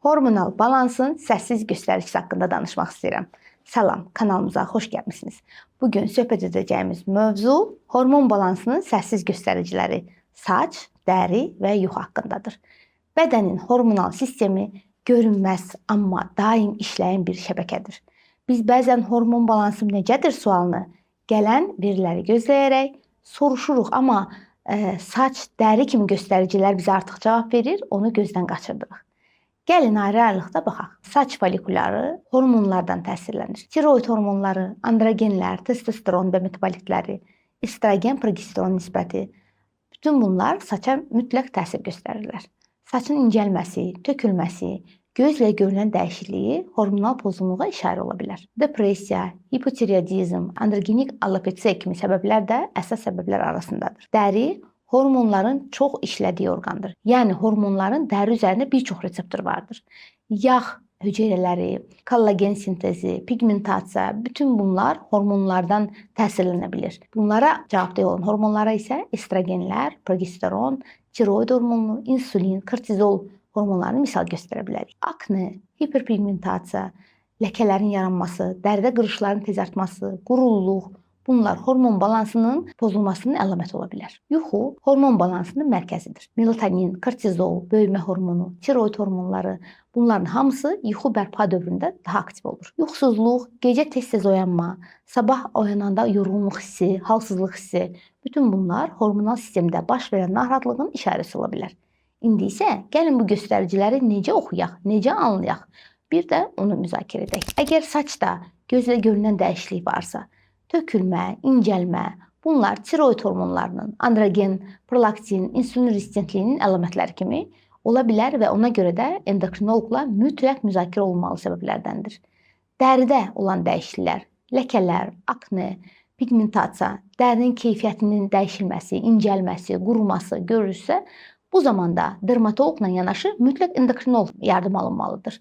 Hormonal balansın səssiz göstəricisi haqqında danışmaq istəyirəm. Salam, kanalımıza xoş gəlmisiniz. Bugün söhbət edəcəyimiz mövzu hormon balansının səssiz göstəriciləri, saç, dəri və yuxu haqqındadır. Bədənin hormonal sistemi görünməz, amma daim işləyən bir şəbəkədir. Biz bəzən hormon balansım necədir sualını gələn veriləri gözləyərək soruşuruq, amma saç, dəri kimi göstəricilər bizə artıq cavab verir, onu gözdən qaçırdıq. Gəlin ayrı-ayrılıqda baxaq. Saç folikulyarı hormonlardan təsirlənir. Tiroid hormonları, androgenlər, testosteron və metabolitləri, estrogen, progesteron nisbəti, bütün bunlar saça mütləq təsir göstərirlər. Saçın incəlməsi, tökülməsi, gözlə görünən dəyişikliyi hormonal pozğunluğa işarə ola bilər. Depressiya, hipotiroidizm, androgenik alopesiya kimi səbəblər də əsas səbəblər arasındadır. Dəri hormonların çox işlədiyi orqandır. Yəni hormonların dəri üzərində bir çox reseptor vardır. Yağ hüceyrələri, kollagen sintezi, pigmentasiya, bütün bunlar hormonlardan təsirlənə bilir. Bunlara cavabdeh olan hormonlara isə estrogenlər, progesteron, tiroid hormonu, insulin, kortizol hormonlarını misal göstərə bilərik. Akne, hiperpigmentasiya, ləkələrin yaranması, dəridə qırışların tez artması, quruluq, bunlar hormon balansının pozulmasının əlaməti ola bilər. Yuxu hormon balansının mərkəzidir. Melatonin, kortizol, böyümə hormonu, tiroid hormonları, bunların hamısı yuxu bərpa dövründə daha aktiv olur. Yuxusuzluq, gecə tez-tez oyanma, sabah oyananda yorğunluq hissi, halsızlıq hissi, bütün bunlar hormonal sistemdə baş verən narahatlığın işarəsi ola bilər. İndi isə gəlin bu göstəriciləri necə oxuyaq, necə anlayaq? Bir də onu müzakirə edək. Əgər saçda gözlə görünən dəyişiklik varsa, tökülmə, incəlmə, bunlar tiroid hormonlarının, androgen, prolaktin, insulin rezistentliyinin əlamətləri kimi ola bilər və ona görə də endokrinoloqla mütləq müzakirə olunmalı səbəblərdəndir. Dəridə olan dəyişikliklər, ləkələr, akne, pigmentasiya, dərinin keyfiyyətinin dəyişilməsi, incəlməsi, quruması görülürsə, bu zamanda dermatoloqla yanaşı mütləq endokrinoloq yardım alınmalıdır.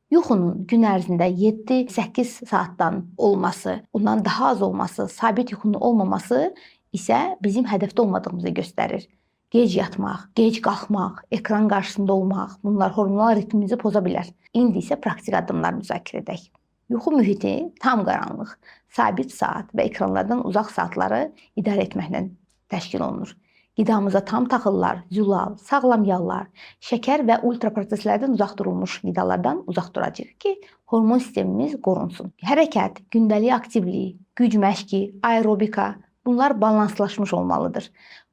Yuxunun gün ərzində 7-8 saatdan olması, ondan daha az olması, sabit yuxunun olmaması isə bizim hədəfdə olmadığımızı göstərir. Gec yatmaq, gec qalxmaq, ekran qarşısında olmaq, bunlar hormonal ritmimizi poza bilər. İndi isə praktik addımlar müzakirə edək. Yuxu mühiti tam qaranlıq, sabit saat və ekranlardan uzaq saatları idarə etməklə təşkil olunur. Qidamıza tam taxıllar, zülal, sağlam yağlar, şəkər və ultraproseslərdən uzaq durulmuş qidalardan uzaq duracağıq ki, hormon sistemimiz qorunsun. Hərəkət, gündəlik aktivlik, güc məşqi, aerobika, bunlar balanslaşmış olmalıdır.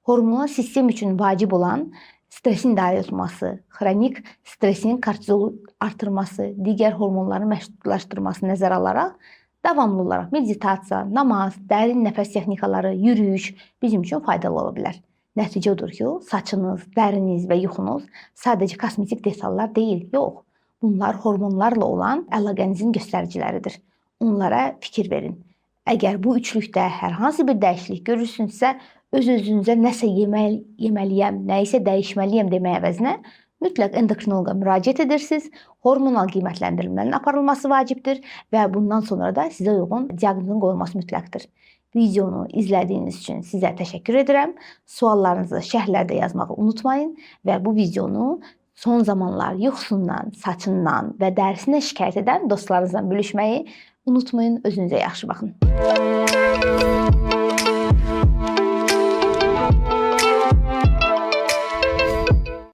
Hormonal sistem üçün vacib olan stresin idarə olunması, xronik stresin kortizolu artırması, digər hormonların məhdudlaşdırılması nəzərə alaraq davamlı olaraq meditasiya, namaz, dərin nəfəs texnikaları, yürüyüş bizim üçün faydalı ola bilər. Nəticə odur ki, saçınız, dəriniz və yuxunuz sadəcə kosmetik detallar deyil, yox. Bunlar hormonlarla olan əlaqənizin göstəriciləridir. Onlara fikir verin. Əgər bu üçlükdə hər hansı bir dəyişiklik görürsünüzsə, öz-özünüzə nəsə yeməliyəm, nəyisə dəyişməliyəm deməyə əvəzinə mütləq endokrinoloqa müraciət edirsiniz. Hormonal qiymətləndirilmənin aparılması vacibdir və bundan sonra da sizə uyğun diaqnozun qoyulması mütləqdir. Videonu izlədiyiniz üçün sizə təşəkkür edirəm. Suallarınızı şərhlərdə yazmağı unutmayın və bu videonu son zamanlar yuxusundan, saçından və dərisindən şikayət edən dostlarınızla bölüşməyi unutmayın. Özünüzə yaxşı baxın.